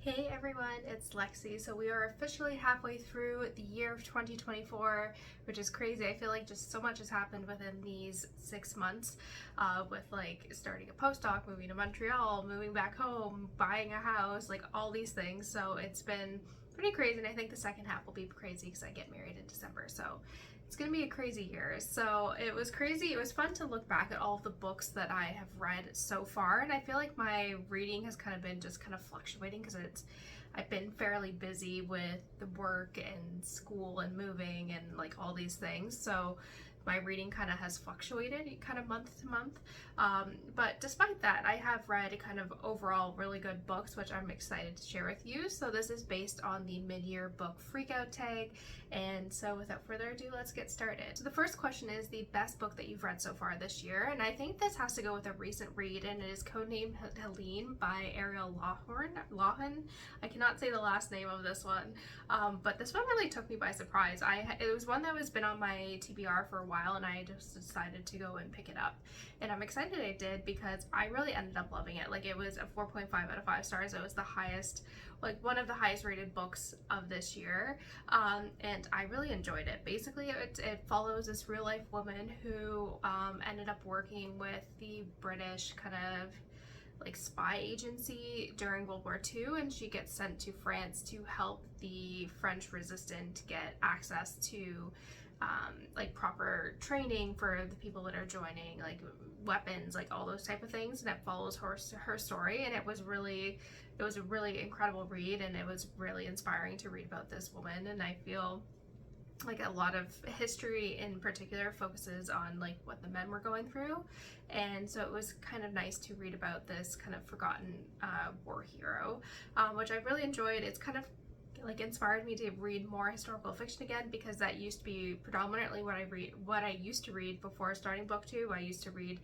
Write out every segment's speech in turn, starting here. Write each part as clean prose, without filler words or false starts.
Hey everyone, it's Lexie. So we are officially halfway through the year of 2024, which is crazy. I feel like just so much has happened within these 6 months, with like starting a postdoc, moving to Montreal, moving back home, buying a house, like all these things. So it's been pretty crazy, and I think the second half will be crazy because I get married in December. So it's gonna be a crazy year. So it was crazy. It was fun to look back at all of the books that I have read so far, and I feel like my reading has kind of been just kind of fluctuating because I've been fairly busy with the work and school and moving and like all these things. So my reading kind of has fluctuated kind of month to month. But despite that, I have read kind of overall really good books, which I'm excited to share with you. So this is based on the mid-year book freakout tag. And so without further ado, let's get started. So the first question is the best book that you've read so far this year. And I think this has to go with a recent read, and it is Codenamed Helene by Ariel Lawhon. I cannot say the last name of this one, but this one really took me by surprise. It was one that has been on my TBR for a while, and I just decided to go and pick it up. And I'm excited I did because I really ended up loving it. Like, it was a 4.5 out of 5 stars. It was the highest, like one of the highest rated books of this year, and I really enjoyed it. Basically, it follows this real life woman who ended up working with the British kind of like spy agency during World War II, and she gets sent to France to help the French resistance get access to like proper training for the people that are joining, like weapons, like all those type of things. And it follows her story, and it was a really incredible read, and it was really inspiring to read about this woman. And I feel like a lot of history in particular focuses on like what the men were going through, and so it was kind of nice to read about this kind of forgotten war hero, which I really enjoyed. It's kind of like inspired me to read more historical fiction again, because that used to be predominantly what I used to read before starting BookTube. I used to read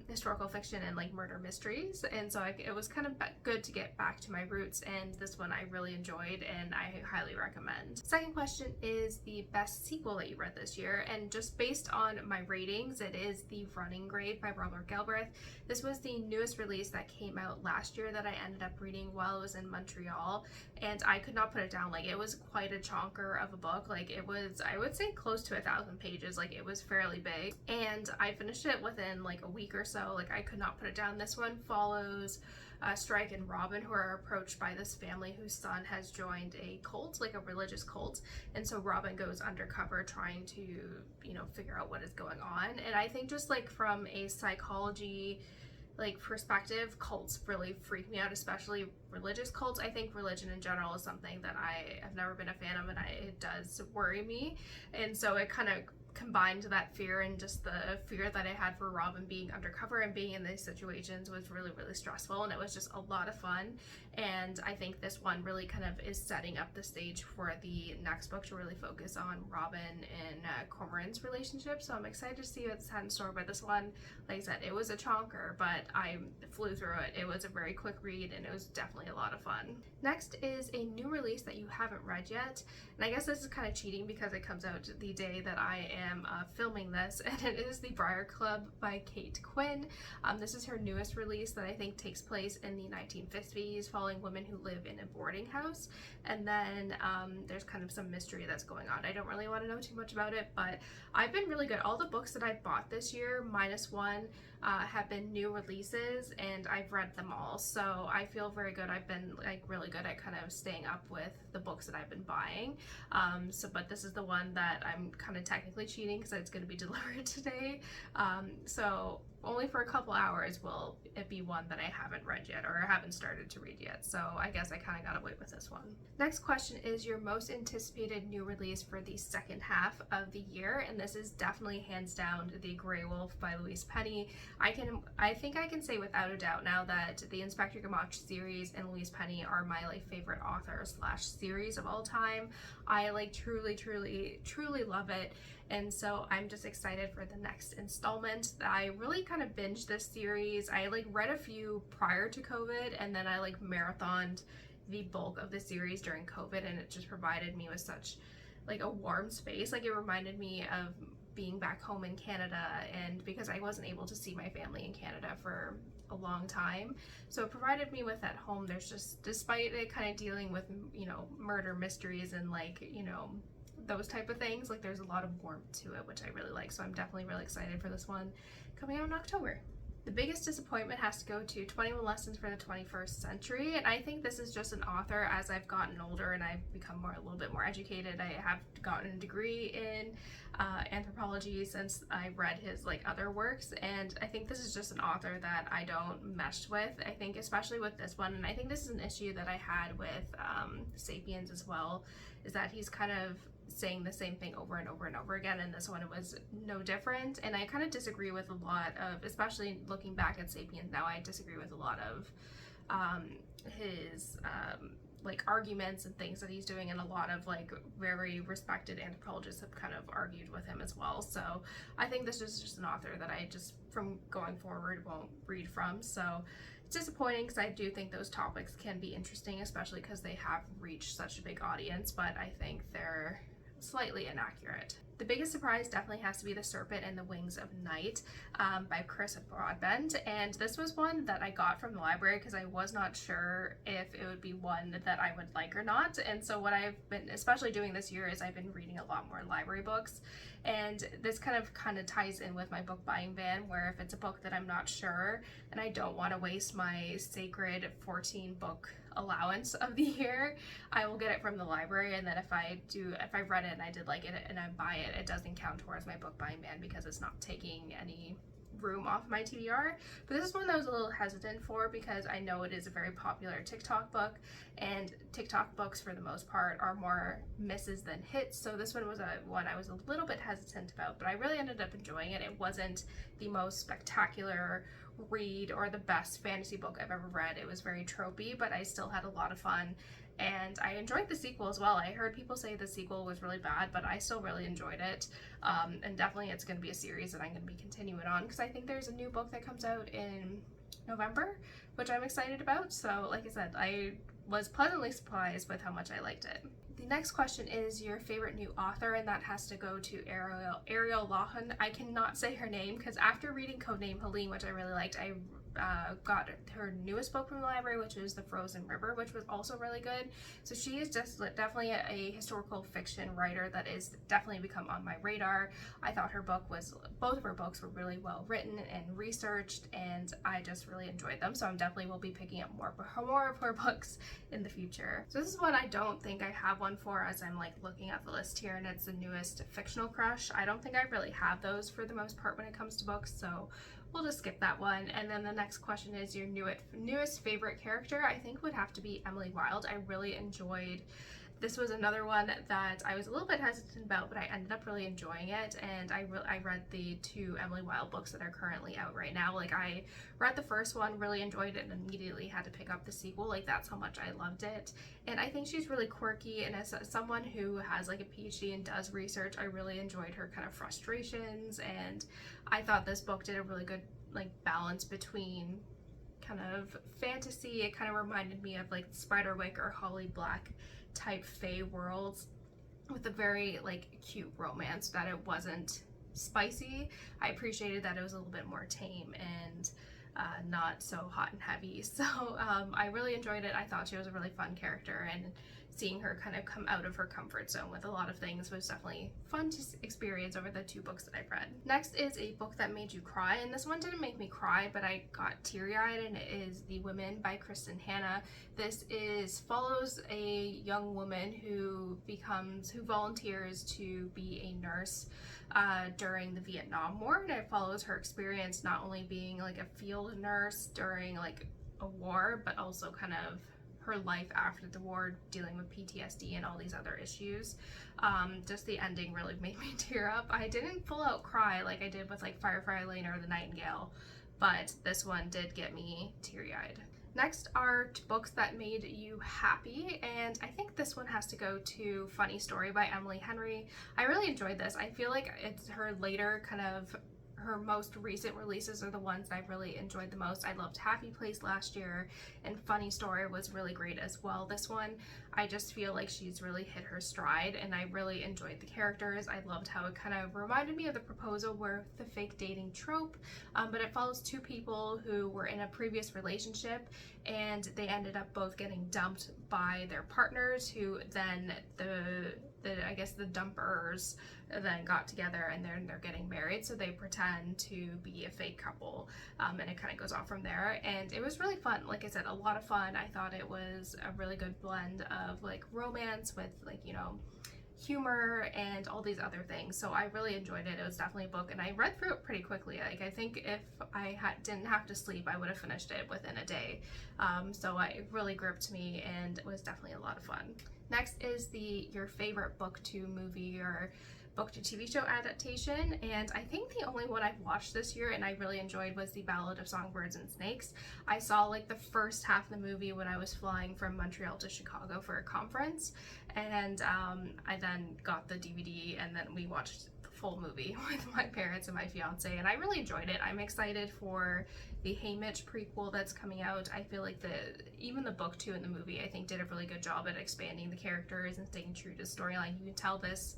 historical fiction and like murder mysteries, and so it was kind of good to get back to my roots, and this one I really enjoyed and I highly recommend. Second question is the best sequel that you read this year, and just based on my ratings, it is The Running Grave by Robert Galbraith. This was the newest release that came out last year that I ended up reading while I was in Montreal, and I could not put it down. Like, it was quite a chonker of a book. Like, it was, I would say, close to 1,000 pages. Like, it was fairly big, and I finished it within like a week or so. Like, I could not put it down. This one follows Strike and Robin, who are approached by this family whose son has joined a cult, like a religious cult, and so Robin goes undercover trying to, you know, figure out what is going on. And I think just like from a psychology like perspective, cults really freak me out, especially religious cults. I think religion in general is something that I have never been a fan of, and it does worry me. And so it kind of combined that fear, and just the fear that I had for Robin being undercover and being in these situations was really, really stressful, and it was just a lot of fun. And I think this one really kind of is setting up the stage for the next book to really focus on Robin and Cormoran's relationship. So I'm excited to see what's had in store. But this one, like I said, it was a chonker, but I flew through it. It was a very quick read, and it was definitely a lot of fun. Next is a new release that you haven't read yet, and I guess this is kind of cheating because it comes out the day that I am filming this, and it is The Briar Club by Kate Quinn. This is her newest release that I think takes place in the 1950s, following women who live in a boarding house, and then there's kind of some mystery that's going on. I don't really want to know too much about it, but I've been really good. All the books that I've bought this year, minus one, have been new releases, and I've read them all, so I feel very good. I've been like really good at kind of staying up with the books that I've been buying. But this is the one that I'm kind of technically cheating because it's going to be delivered today. So only for a couple hours will it be one that I haven't read yet, or I haven't started to read yet. So I guess I kind of gotta wait with this one. Next question is your most anticipated new release for the second half of the year, and this is definitely hands down The Grey Wolf by Louise Penny. I think I can say without a doubt now that the Inspector Gamache series and Louise Penny are my like favorite authors / series of all time. I like truly love it, and so I'm just excited for the next installment. I really kind of binged this series. I like read a few prior to COVID, and then I like marathoned the bulk of the series during COVID, and it just provided me with such like a warm space. Like, it reminded me of being back home in Canada, and because I wasn't able to see my family in Canada for a long time. So it provided me with at home, there's just, despite it kind of dealing with, you know, murder mysteries and like, you know, those type of things, like there's a lot of warmth to it, which I really like. So I'm definitely really excited for this one coming out in October. The biggest disappointment has to go to 21 Lessons for the 21st Century, and I think this is just an author, as I've gotten older and I've become a little bit more educated. I have gotten a degree in anthropology since I read his like other works, and I think this is just an author that I don't mesh with. I think especially with this one, and I think this is an issue that I had with Sapiens as well, is that he's kind of saying the same thing over and over and over again, and this one was no different. And I kind of disagree with a lot of, especially looking back at Sapiens now, I disagree with a lot of his like arguments and things that he's doing, and a lot of like very respected anthropologists have kind of argued with him as well. So I think this is just an author that I just, from going forward, won't read from. So it's disappointing because I do think those topics can be interesting, especially because they have reached such a big audience, but I think they're slightly inaccurate. The biggest surprise definitely has to be The Serpent and the Wings of Night by Chris Broadbent, and this was one that I got from the library because I was not sure if it would be one that I would like or not. And so what I've been especially doing this year is I've been reading a lot more library books, and this kind of ties in with my book buying ban, where if it's a book that I'm not sure and I don't want to waste my sacred 14 book allowance of the year, I will get it from the library. And then if I read it and I did like it and I buy it, it doesn't count towards my book buying ban because it's not taking any room off my TBR. But this is one that I was a little hesitant for because I know it is a very popular TikTok book, and TikTok books for the most part are more misses than hits. So this one was one I was a little bit hesitant about, but I really ended up enjoying it. It wasn't the most spectacular read or the best fantasy book I've ever read. It was very tropey, but I still had a lot of fun, and I enjoyed the sequel as well. I heard people say the sequel was really bad, but I still really enjoyed it, and definitely it's going to be a series that I'm going to be continuing on because I think there's a new book that comes out in November, which I'm excited about. So like I said, I was pleasantly surprised with how much I liked it. The next question is your favorite new author, and that has to go to Ariel Lawhon. I cannot say her name because after reading Codename Helene, which I really liked, I got her newest book from the library, which is The Frozen River, which was also really good. So she is just definitely a historical fiction writer that is definitely become on my radar. I thought both of her books were really well written and researched, and I just really enjoyed them. So I'm definitely will be picking up more of her books in the future. So this is one I don't think I have one for, as I'm like looking at the list here, and it's the newest fictional crush. I don't think I really have those for the most part when it comes to books, so we'll just skip that one. And then the next question is your newest favorite character. I think would have to be Emily Wilde. I really enjoyed, this was another one that I was a little bit hesitant about, but I ended up really enjoying it. And I read the 2 Emily Wilde books that are currently out right now. Like I read the first one, really enjoyed it, and immediately had to pick up the sequel. Like that's how much I loved it. And I think she's really quirky, and as someone who has like a PhD and does research, I really enjoyed her kind of frustrations, and I thought this book did a really good like balance between kind of fantasy. It kind of reminded me of like Spiderwick or Holly Black type fae worlds with a very like cute romance, that it wasn't spicy. I appreciated that it was a little bit more tame and not so hot and heavy. So I really enjoyed it. I thought she was a really fun character, and seeing her kind of come out of her comfort zone with a lot of things was definitely fun to experience over the 2 books that I've read. Next is a book that made you cry, and this one didn't make me cry, but I got teary-eyed, and it is The Women by Kristen Hanna. This follows a young woman who volunteers to be a nurse during the Vietnam War, and it follows her experience not only being like a field nurse during like a war, but also kind of her life after the war, dealing with PTSD and all these other issues. Just the ending really made me tear up. I didn't full out cry like I did with like Firefly Lane or The Nightingale, but this one did get me teary-eyed. Next are books that made you happy, and I think this one has to go to Funny Story by Emily Henry. I really enjoyed this. I feel like it's her later kind of her most recent releases are the ones that I really enjoyed the most. I loved Happy Place last year, and Funny Story was really great as well. This one, I just feel like she's really hit her stride, and I really enjoyed the characters. I loved how it kind of reminded me of The Proposal, where the fake dating trope, but it follows two people who were in a previous relationship, and they ended up both getting dumped by their partners, who then I guess the dumpers then got together, and they're getting married, so they pretend to be a fake couple, and it kind of goes off from there. And it was really fun. Like I said, a lot of fun. I thought it was a really good blend of like romance with, like, you know, humor and all these other things. So I really enjoyed it. It was definitely a book, and I read through it pretty quickly. Like, I think if I didn't have to sleep, I would have finished it within a day. So it really gripped me, and it was definitely a lot of fun. Next is your favorite BookTube movie or BookTube TV show adaptation, and I think the only one I've watched this year and I really enjoyed was The Ballad of Songbirds and Snakes. I saw like the first half of the movie when I was flying from Montreal to Chicago for a conference, and I then got the DVD, and then we watched the full movie with my parents and my fiance, and I really enjoyed it. I'm excited for the Haymitch prequel that's coming out. I feel like even the book too and the movie, I think, did a really good job at expanding the characters and staying true to the storyline. You can tell this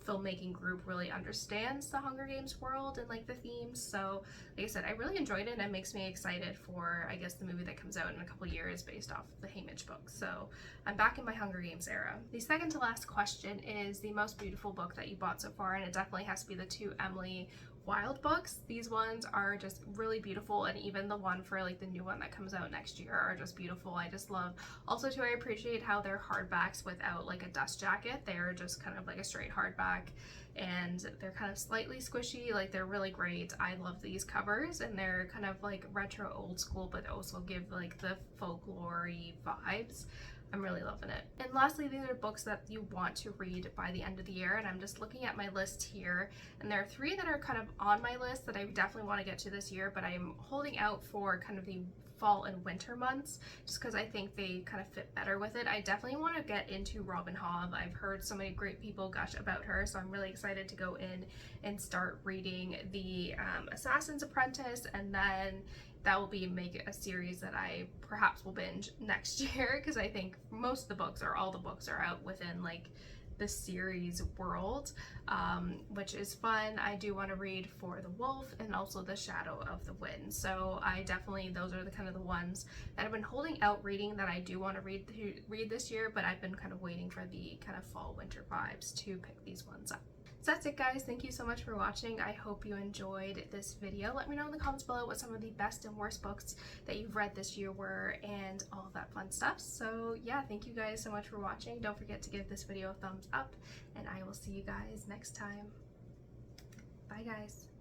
filmmaking group really understands the Hunger Games world and like the themes. So like I said, I really enjoyed it, and it makes me excited for, I guess, the movie that comes out in a couple years based off the Haymitch book. So I'm back in my Hunger Games era. The second to last question is the most beautiful book that you bought so far, and it definitely has to be the two Emily Wilde books. These ones are just really beautiful, and even the one for like the new one that comes out next year are just beautiful. I just love, also too, I appreciate how they're hardbacks without like a dust jacket. They're just kind of like a straight hardback, and they're kind of slightly squishy. Like, they're really great. I love these covers, and they're kind of like retro old school, but also give like the folklore-y vibes. I'm really loving it. And lastly, these are books that you want to read by the end of the year, and I'm just looking at my list here, and there are three that are kind of on my list that I definitely want to get to this year, but I'm holding out for kind of the fall and winter months, just because I think they kind of fit better with it. I definitely want to get into Robin Hobb. I've heard so many great people gush about her, so I'm really excited to go in and start reading the Assassin's Apprentice, and then that will make a series that I perhaps will binge next year, because I think most of the books, or all the books, are out within like the series world, which is fun. I do want to read For the Wolf and also The Shadow of the Wind. So I definitely, those are the kind of the ones that I've been holding out reading that I do want to read this year, but I've been kind of waiting for the kind of fall winter vibes to pick these ones up. So that's it, guys. Thank you so much for watching. I hope you enjoyed this video. Let me know in the comments below what some of the best and worst books that you've read this year were, and all of that fun stuff. So yeah, thank you guys so much for watching. Don't forget to give this video a thumbs up, and I will see you guys next time. Bye, guys.